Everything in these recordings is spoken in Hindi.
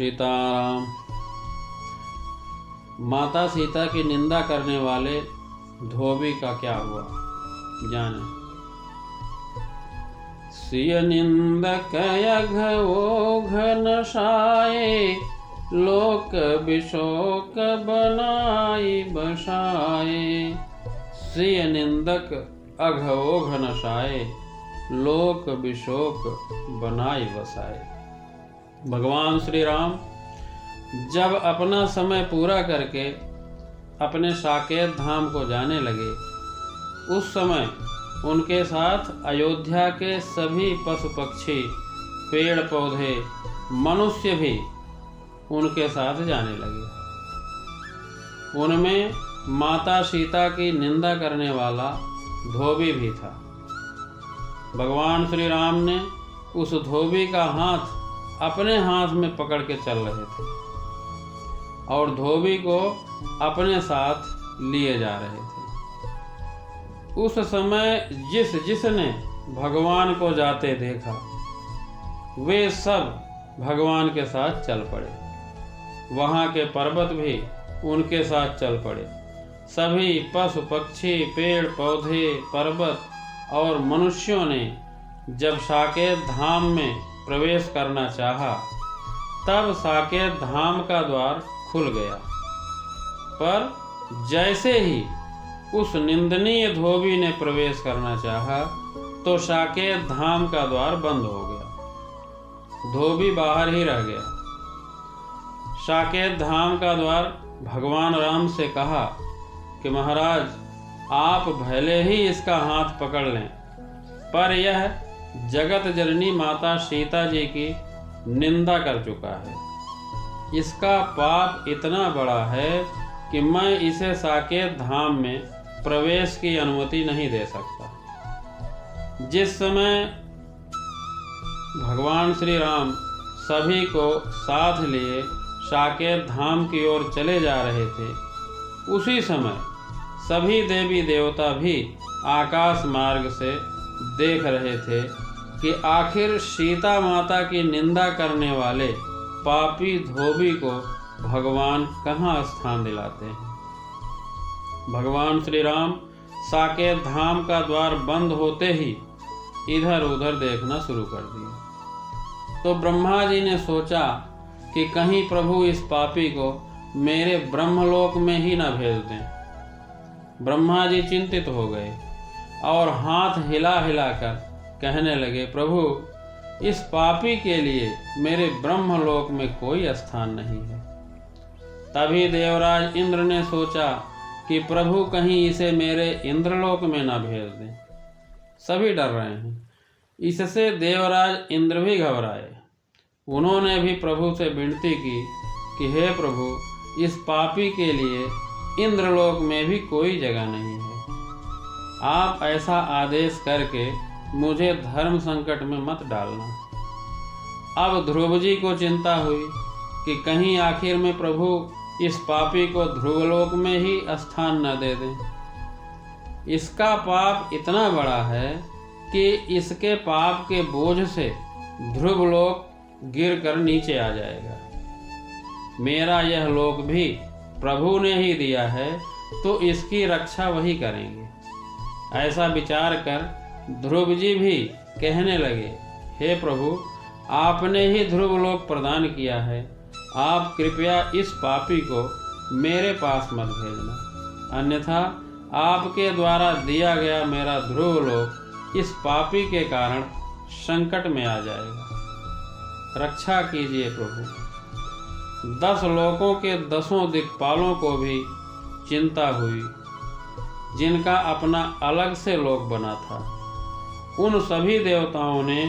सीताराम। माता सीता की निंदा करने वाले धोबी का क्या हुआ, जाने। सिय निंदक अघ नशाए, लोक विशोक बनाई बसाए। सिय निंदक अघ नशाए, लोक विशोक बनाई बसाए। भगवान श्री राम जब अपना समय पूरा करके अपने साकेत धाम को जाने लगे, उस समय उनके साथ अयोध्या के सभी पशु पक्षी, पेड़ पौधे, मनुष्य भी उनके साथ जाने लगे। उनमें माता सीता की निंदा करने वाला धोबी भी था। भगवान श्री राम ने उस धोबी का हाथ अपने हाथ में पकड़ के चल रहे थे और धोबी को अपने साथ लिए जा रहे थे। उस समय जिसने भगवान को जाते देखा, वे सब भगवान के साथ चल पड़े। वहाँ के पर्वत भी उनके साथ चल पड़े। सभी पशु पक्षी, पेड़ पौधे, पर्वत और मनुष्यों ने जब साकेत धाम में प्रवेश करना चाहा, तब साकेत धाम का द्वार खुल गया। पर जैसे ही उस निंदनीय धोबी ने प्रवेश करना चाहा, तो साकेत धाम का द्वार बंद हो गया। धोबी बाहर ही रह गया। साकेत धाम का द्वार भगवान राम से कहा कि महाराज, आप भले ही इसका हाथ पकड़ लें, पर यह जगत जननी माता सीता जी की निंदा कर चुका है। इसका पाप इतना बड़ा है कि मैं इसे साकेत धाम में प्रवेश की अनुमति नहीं दे सकता। जिस समय भगवान श्री राम सभी को साथ लिए साकेत धाम की ओर चले जा रहे थे, उसी समय सभी देवी देवता भी आकाश मार्ग से देख रहे थे कि आखिर सीता माता की निंदा करने वाले पापी धोबी को भगवान कहाँ स्थान दिलाते हैं। भगवान श्री राम साकेत धाम का द्वार बंद होते ही इधर उधर देखना शुरू कर दिया। तो ब्रह्मा जी ने सोचा कि कहीं प्रभु इस पापी को मेरे ब्रह्मलोक में ही न भेज दें। ब्रह्मा जी चिंतित हो गए और हाथ हिला हिलाकर कहने लगे, प्रभु, इस पापी के लिए मेरे ब्रह्मलोक में कोई स्थान नहीं है। तभी देवराज इंद्र ने सोचा कि प्रभु कहीं इसे मेरे इंद्रलोक में न भेज दें। सभी डर रहे हैं। इससे देवराज इंद्र भी घबराए। उन्होंने भी प्रभु से विनती की कि हे प्रभु, इस पापी के लिए इंद्रलोक में भी कोई जगह नहीं है। आप ऐसा आदेश करके मुझे धर्म संकट में मत डालना। अब ध्रुव जी को चिंता हुई कि कहीं आखिर में प्रभु इस पापी को ध्रुवलोक में ही स्थान न दे दें। इसका पाप इतना बड़ा है कि इसके पाप के बोझ से ध्रुवलोक गिरकर नीचे आ जाएगा। मेरा यह लोक भी प्रभु ने ही दिया है, तो इसकी रक्षा वही करेंगे। ऐसा विचार कर ध्रुव जी भी कहने लगे, हे प्रभु, आपने ही ध्रुवलोक प्रदान किया है। आप कृपया इस पापी को मेरे पास मत भेजना, अन्यथा आपके द्वारा दिया गया मेरा ध्रुवलोक इस पापी के कारण संकट में आ जाएगा। रक्षा कीजिए प्रभु। 10 लोकों के 10 दिक्पालों को भी चिंता हुई, जिनका अपना अलग से लोक बना था। उन सभी देवताओं ने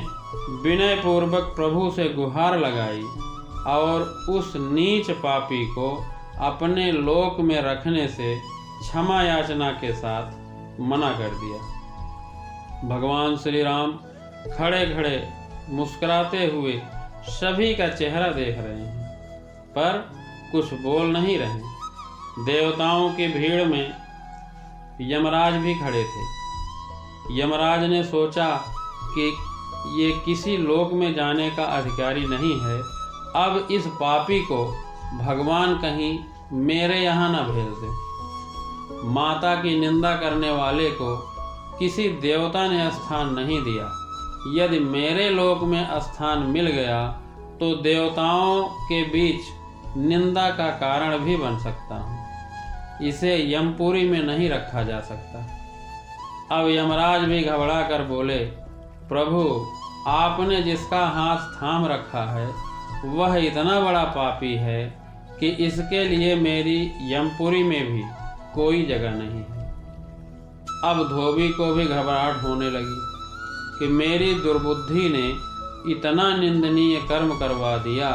विनय पूर्वक प्रभु से गुहार लगाई और उस नीच पापी को अपने लोक में रखने से क्षमा याचना के साथ मना कर दिया। भगवान श्री राम खड़े खड़े मुस्कुराते हुए सभी का चेहरा देख रहे हैं, पर कुछ बोल नहीं रहे। देवताओं की भीड़ में यमराज भी खड़े थे। यमराज ने सोचा कि ये किसी लोक में जाने का अधिकारी नहीं है, अब इस पापी को भगवान कहीं मेरे यहाँ न भेज दे। माता की निंदा करने वाले को किसी देवता ने स्थान नहीं दिया। यदि मेरे लोक में स्थान मिल गया तो देवताओं के बीच निंदा का कारण भी बन सकता हूँ। इसे यमपुरी में नहीं रखा जा सकता। अब यमराज भी घबरा कर बोले, प्रभु, आपने जिसका हाथ थाम रखा है वह इतना बड़ा पापी है कि इसके लिए मेरी यमपुरी में भी कोई जगह नहीं है। अब धोबी को भी घबराहट होने लगी कि मेरी दुर्बुद्धि ने इतना निंदनीय कर्म करवा दिया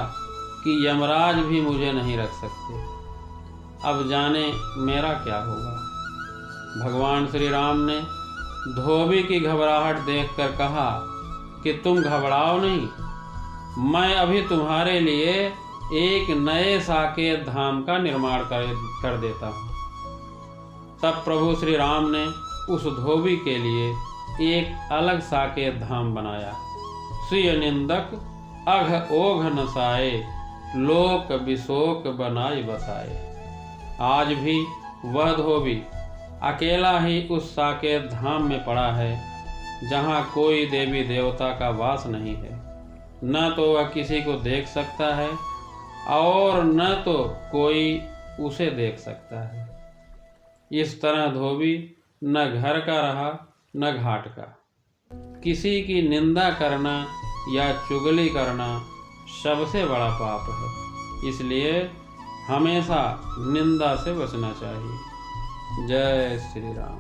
कि यमराज भी मुझे नहीं रख सकते। अब जाने मेरा क्या होगा। भगवान श्री राम ने धोबी की घबराहट देखकर कहा कि तुम घबराओ नहीं, मैं अभी तुम्हारे लिए एक नए साकेत धाम का निर्माण कर देता हूँ। तब प्रभु श्री राम ने उस धोबी के लिए एक अलग साकेत धाम बनाया। स्वीय निंदक अघ ओघ नसाए, लोक विशोक बनाए बसाए। आज भी वह धोबी अकेला ही उस साकेत धाम में पड़ा है जहाँ कोई देवी देवता का वास नहीं है। न तो वह किसी को देख सकता है और न तो कोई उसे देख सकता है। इस तरह धोबी न घर का रहा न घाट का। किसी की निंदा करना या चुगली करना सबसे बड़ा पाप है। इसलिए हमेशा निंदा से बचना चाहिए। जय श्री राम।